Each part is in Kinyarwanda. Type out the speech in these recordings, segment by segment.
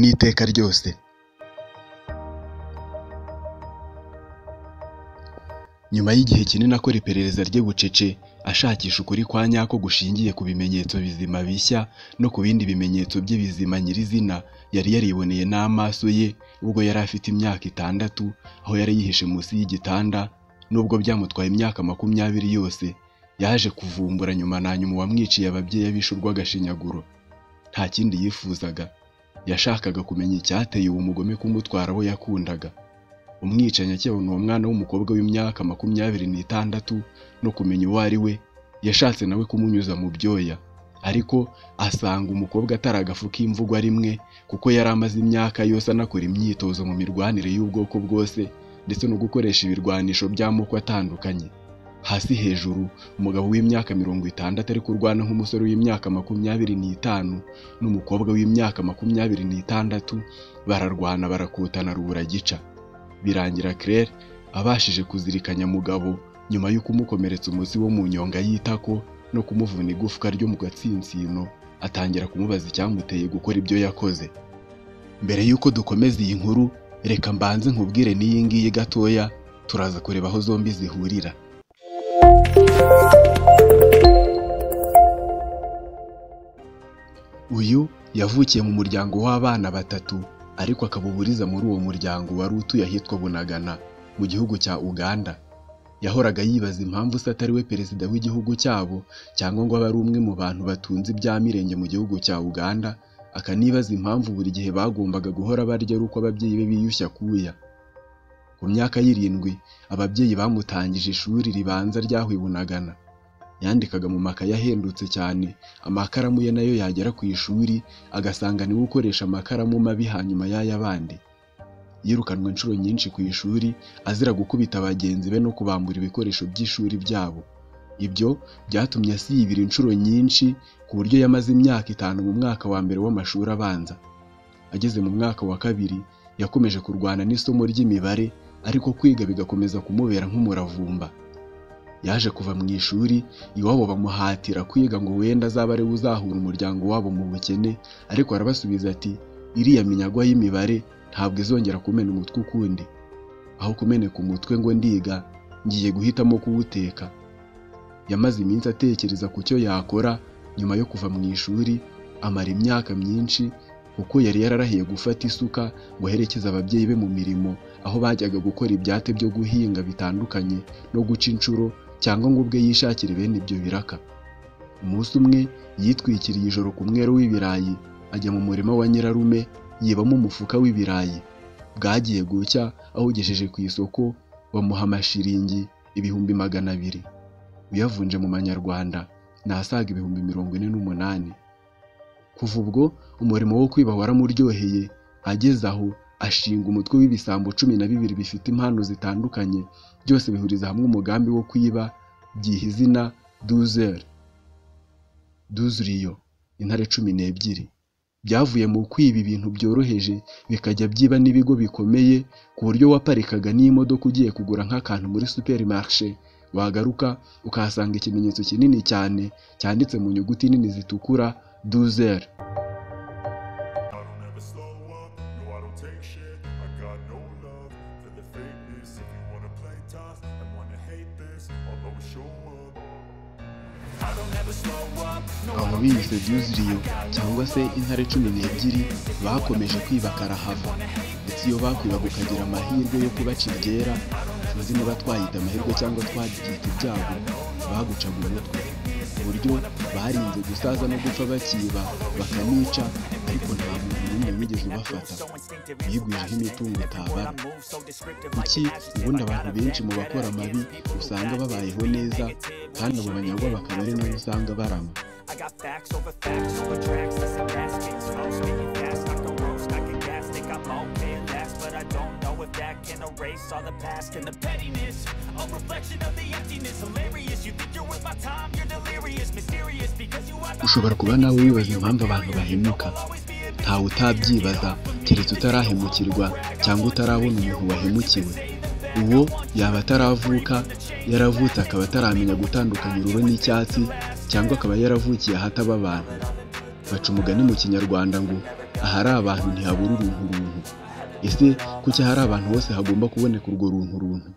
n'iteka ryose. Nyuma y'igihe kinini akora iperereza rye bucece, ashakisha ukuri kwa nyako gushingiye ku bimenyetso bizima bishya no ku bindi bimenyetso bye bizima nyirizina yari yariboneye n'amaso ye ubwo yari afite imyaka 6, aho yari yihishe munsi y'igitanda. Nubwo byamutwaye imyaka 20 yose, yaje kuvumbura nyuma na nyuma wamwiciye ababyeyi abishurwa agashinyaguro. Nta kindi yifuzaga, yashakaga kumenya icyateye uwo mugome kumutwara abo yakundaga. Umwicanyi akibona uwo mwana w'umukobwa w'imyaka 26 no kumenya uwo ari we, yashatse nawe kumunyuza mu byoya, ariko asanga umukobwa ataragafu k'imvugo rimwe, kuko yari amaze imyaka yose anakora imyitozo mu mirwanire y'ubwoko bwose ndetse no gukoresha ibirwanisho by'amoko atandukanye. Hasi hejuru, umugabo w'imyaka 60 ari kurwana nk'umusore w'imyaka 25 n'umukobwa w'imyaka 26, bararwana barakutana rubura gica. Birangira Claire abashije kuzirikanya mugabo nyuma yo kumukomeretsa umuzi wo mu nyonga y'itako no kumuvuna igufwa ryo mu gatsinsino, atangira kumubaza icyamuteye gukora ibyo yakoze. Mbere yuko dukomeza iyi nkuru, reka mbanze nkubwire n'iyi ngiyi gatoya, turaza kureba aho zombi zihurira. Uyu yavukiye mu muryango w'abana 3, ariko akabuburiza muri uwo muryango wari utuye ahitwa Bunagana mu gihugu cya Uganda. Yahoraga yibaza impamvu se atari we perezida w'igihugu cyabo, cyangwa ngo abe ari umwe mu bantu batunze ibya mirenge mu gihugu cya Uganda. Akanibaza impamvu buri gihe bagombaga guhora barya ari uko ababyeyi be biyushya kuya. Ku myaka 7, ababyeyi bamutangije ishuri ribanza ryaho i Bunagana. Yandikaga mu makaye ahendutse cyane, amakaramu ye nayo yagera ku ishuri agasanga niwe ukoresha amakaramu mabi hanyuma y'ayabandi. Yirukanwe inshuro nyinshi ku ishuri azira gukubita abagenzi be no kubambura ibikoresho by'ishuri byabo. Ibyo byatumye asibira inshuro nyinshi ku buryo yamaze imyaka 5 mu mwaka wa mbere w'amashuri abanza. Ageze mu mwaka wa 2, yakomeje kurwana n'isomo ry'imibare, ariko kwiga bigakomeza kumubera nk'umuravumba. Yaje kuva mu ishuri, iwabo bamuhatira kwiga ngo wenda azaba ari uzahura umuryango wabo mu bukene, ariko arabasubiza ati iriya minyagwa y'imibare ntabwo izongera kumena umutwe ukundi. Aho kumeneka umutwe ngo ndiga, ngiye guhitamo kuwuteka. Yamaze iminsi atekereza ku cyo yakora nyuma yo kuva mu ishuri, amara imyaka myinshi, kuko yari yararahiye gufata isuka ngo aherekeze ababyeyi be mu mirimo, aho bajyaga gukora ibyate byo guhinga bitandukanye no guca inshuro, cyangwa ngo ubwe yishakire bene ibyo biraka. Umunsi umwe yitwikiriye ijoro ku mwero w'ibirayi, ajya mu murima wa nyirarume yibamo umufuka w'ibirayi. Bwagiye gucya, awugejeje ku isoko bamuha amashiringi 200,000. Uyavunje mu manyarwanda nasaga 48,000. Kuva ubwo umurimo wo kwiba waramuryoheye, ageze aho ashinga umutwe w'ibisambo 12 bifite impano zitandukanye, byose bihuriza hamwe umugambi wo kwiba, byiha izina 12 Rio, intare 12. Byavuye mu kwiba ibintu byoroheje bikajya byiba n'ibigo bikomeye, ku buryo waparikaga n'imodoka ugiye kugura nk'akantu muri supermarché, wagaruka ukahasanga ikimenyetso kinini cyane cyanditse mu nyuguti nini zitukura 12. Abo biyise 12 Rio cyangwa se intare 12 bakomeje kwiba karahava, ndetse iyo bakwibaga ukagira amahirwe yo kubaca iryera, sinzi niba twayita amahirwe cyangwa twabyita ibyago, bagucaga umutwe, ku buryo barinze gusaza no gupfa bakiba bakanica, ariko nta muntu n'umwe wigeze ubafata. Bigwijeho imitungo utabara. Kuki ubundi abantu benshi mu bakora amabi usanga babayeho neza, kandi abo banyagwa bakaba ari nabo usanga barama? Ushobora kuba nawe wibaza impamvu abantu bahemuka. Ntawe utabyibaza keretse utarahemukirwa cyangwa utarabona umuntu wahemukiwe. Uwo yaba ataravuka, yaravutse akaba ataramenya gutandukanya ururo n'icyatsi, cyangwa akaba yaravukiye ahataba abantu. Baca umugani mu Kinyarwanda ngo ahari abantu ntihabura urunturuntu. Ese kuki ahari abantu bose hagomba kuboneka urwo runturuntu?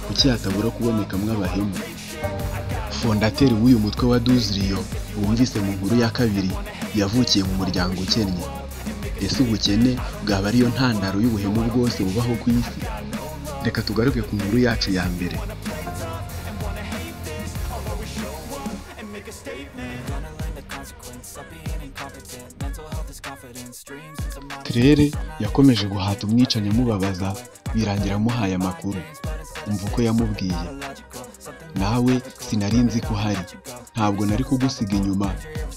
Kuki hatabura kubonekamwo abahemu? Fondateri w'uyu mutwe wa Duzriyo wumvise mu nkuru ya kabiri yavukiye mu muryango ukennye. Ese ubukene bwaba ariyo ntandaro y'ubuhemu bwose bubaho ku isi? Reka tugaruke ku nkuru yacu ya mbere. Claire yakomeje guhata umwicanyi amubabaza birangira amuhaye amakuru. Umva uko yamubwiye: nawe sinari nzi ko uhari, ntabwo nari kugusiga inyuma,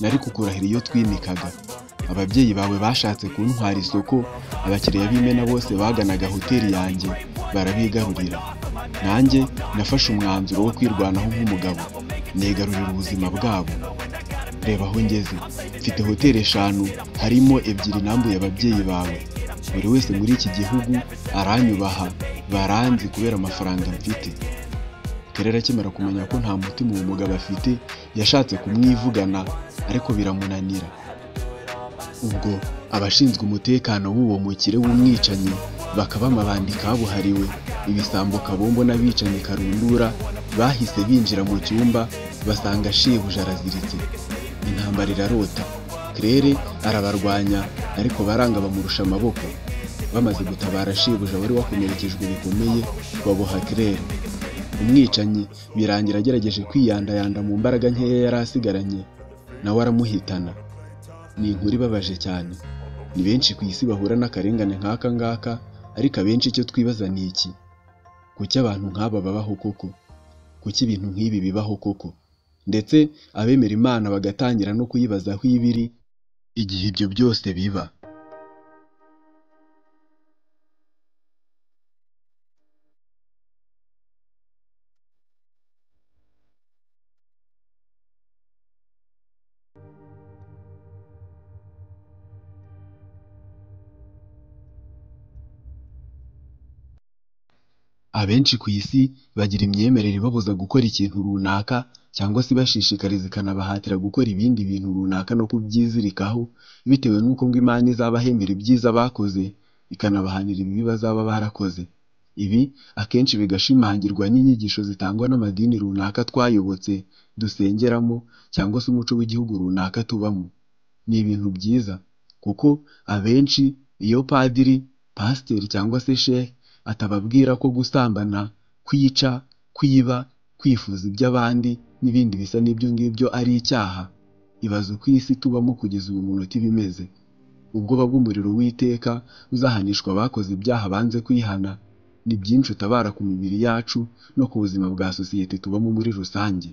nari kukurahira iyo twimikaga. Ababyeyi bawe bashatse kuntwara isoko, abakiriya b'imena bose baganaga hoteli yanjye barabigarurira. Nanjye nafashe umwanzuro wo kwirwanaho nk'umugabo, nigarurira ubuzima bwabo. Reba aho ngeze, mfite hoteli 5, harimo 2 nambuye ababyeyi bawe. Buri wese muri iki gihugu aranyubaha, baranzi kubera amafaranga mfite. Claire akimara kumenya ko nta mutima uwo mugabo afite, yashatse kumwivugana ariko biramunanira. Ubwo abashinzwe umutekano w'uwo mukire w'umwicanyi bakaba amabandi kabuhariwe, ibisambo kabombo n'abicanyi karundura bahise binjira mu cyumba basanga shebuja araziritse. Intambara irarota. Claire arabarwanya ariko baranga bamurusha amaboko. Bamaze gutabara shebuja wari wakomerekejwe bikomeye, baboha Claire. Umwicanyi birangira agerageje kwiyandayanda mu mbaraga nkeya yari asigaranye, nawe aramuhitana. Ni inkuru ibabaje cyane. Ni benshi ku isi bahura n'akarengane nk'aka ngaka, ariko abenshi icyo twibaza ni iki: kuki abantu nk'aba babaho koko? Kuki ibintu nk'ibi bibaho koko? Ndetse abemera Imana bagatangira no kuyibazaho ibiri igihe ibyo byose biba. Abenshi ku isi bagira imyemerere ibabuza gukora ikintu runaka, cyangwa se bashishikariza ikanabahatira gukora ibindi bintu runaka no kubyizirikaho, bitewe n'uko ngo Imana izabahembera ibyiza bakoze, ikanabahanira ibibi bazaba barakoze. Ibi akenshi bigashimangirwa n'inyigisho zitangwa n'amadini runaka twayobotse, dusengeramo, cyangwa se umuco w'igihugu runaka tubamo. Ni ibintu byiza, kuko abenshi iyo padiri, pasiteri cyangwa se shehe atababwira ko gusambana, kwica, kwiba, kwifuza iby'abandi n'ibindi bisa n'ibyo ngibyo ari icyaha, ibaze uko isi tubamo kugeza uyu munota bimeze. Ubwoba bw'umuriro w'iteka uzahanishwa abakoze ibyaha banze kwihana ni byinshi utabara ku mibiri yacu no ku buzima bwa sosiyete tubamo muri rusange.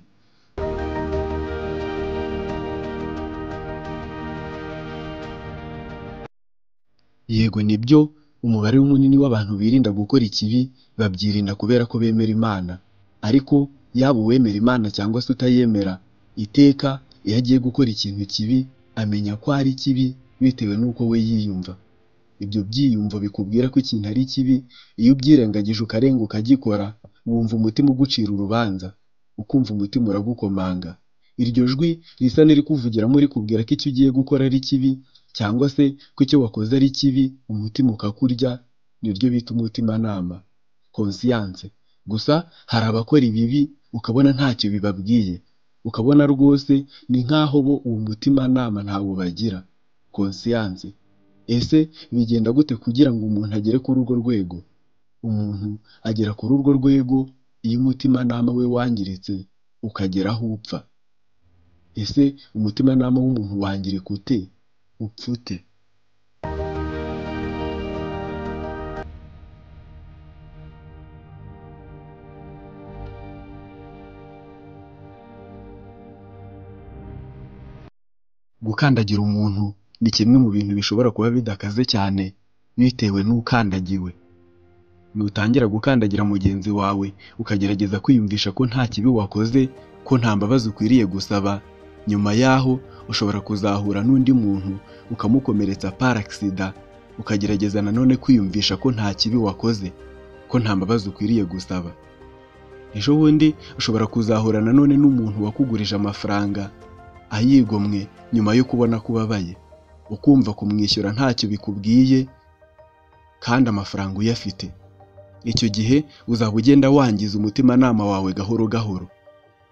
Yego nibyo, umubare munini w'abantu birinda gukora ikibi babyirinda kubera ko bemera Imana, ariko yaba uwemera Imana cyangwa se utayemera, iteka iyo agiye gukora ikintu kibi amenya ko ari kibi bitewe n'uko we yiyumva. Ibyo byiyumvo bikubwira ko ikintu ari kibi, iyo ubyirengagije ukarenga ukagikora, wumva umutima ugucira urubanza, ukumva umutima uragukomanga. Iryo jwi risa n'irikuvugiramo rikubwira ko icyo ugiye gukora ari kibi, cyangwa se ko icyo wakoze ari kibi, umutima ukakurya, niryo bita umutimanama, conscience. Gusa hari abakora ibibi ukabona ntacyo bibabwiye, ukabona rwose ni nk'aho bo uwo mutimanama ntawo bagira, conscience. Ese bigenda gute kugira ngo umuntu agere kuri urwo rwego? Umuntu agera kuri urwo rwego iyo umutimanama we wangiritse ukagera aho upfa. Ese umutimanama w'umuntu wangirika ute? Upfa ute? Gukandagira umuntu ni kimwe mu bintu bishobora kuba bidakaze cyane bitewe n'ukandagiwe. Nutangira gukandagira mugenzi wawe ukagerageza kwiyumvisha ko nta kibi wakoze, ko nta mbabazi ukwiriye gusaba, nyuma yaho ushobora kuzahura n'undi muntu ukamukomeretsa par accident, ukagerageza nanone kwiyumvisha ko nta kibi wakoze, ko nta mbabazi ukwiriye gusaba. Ejo bundi ushobora kuzahura nanone n'umuntu wakugurije amafaranga ayigomwe nyuma yo kubona ko ubabaye, ukumva kumwishyura ntacyo bikubwiye kandi amafaranga uyafite. Icyo gihe uzaba ugenda wangiza umutimanama wawe gahoro gahoro.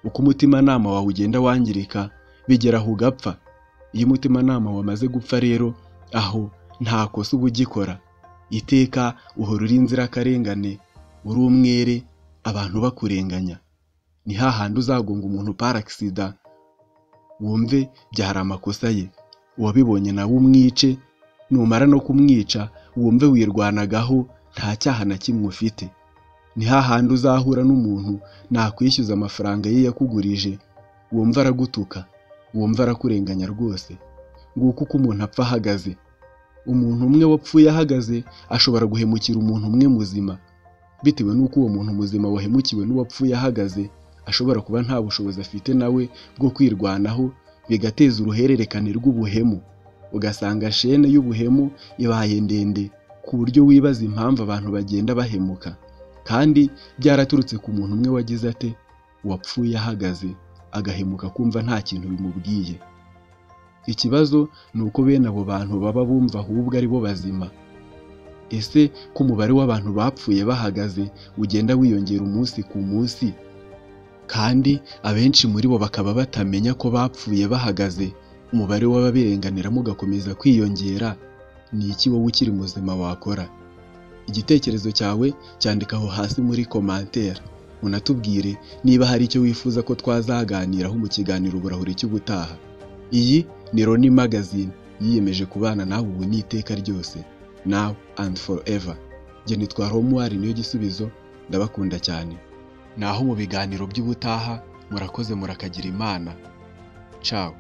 Uko umutimanama wawe ugenda wangirika bigera aho ugapfa. Iyo umutimanama wamaze gupfa rero, aho nta kosa uba ugikora. Iteka uhora uri inzirakarengane, uri umwere, abantu bakurenganya. Ni hahandi uzagonga umuntu par accident wumve byari amakosa ye, uwabibonye nawe umwice, numara no kumwica wumve wirwanagaho nta cyaha na kimwe ufite. Ni hahandi uzahura n'umuntu nakwishyuza amafaranga ye yakugurije, wumva aragutuka, wumva arakurenganya rwose. Nguko uko umuntu apfa ahagaze. Umuntu umwe wapfuye ahagaze ashobora guhemukira umuntu umwe muzima, bitewe n'uko uwo muntu muzima wahemukiwe n'uwapfuye ahagaze ashobora kuba nta bushobozi afite nawe bwo kwirwanaho, bigateza uruhererekane rw'ubuhemu. Ugasanga shene y'ubuhemu ibaye ndende ku buryo wibaza impamvu abantu bagenda bahemuka, kandi byaraturutse ku muntu umwe wagize ate, wapfuye ahagaze agahemuka kumva nta kintu bimubwiye. Ikibazo ni uko bene abo bantu baba bumva ahubwo ari bo bazima. Ese ko umubare w'abantu bapfuye bahagaze ugenda wiyongera umunsi ku munsi, kandi abenshi muri bo bakaba batamenya ko bapfuye bahagaze, umubare w'ababirenganiramo ugakomeza kwiyongera, ni iki wowe ukiri muzima wakora? Igitekerezo cyawe cyandika aho hasi muri commentaire, unatubwire niba hari icyo wifuza ko twazaganiraho mu kiganiro Uburahuri cy'ubutaha. Iyi ni Roni Magazine yiyemeje kubana nawe ubu n'iteka ryose, now and forever. Jye nitwa Romuald niyo gisubizo, ndabakunda cyane. Naho mu biganiro by'ubutaha, murakoze murakagira Imana. Ciao.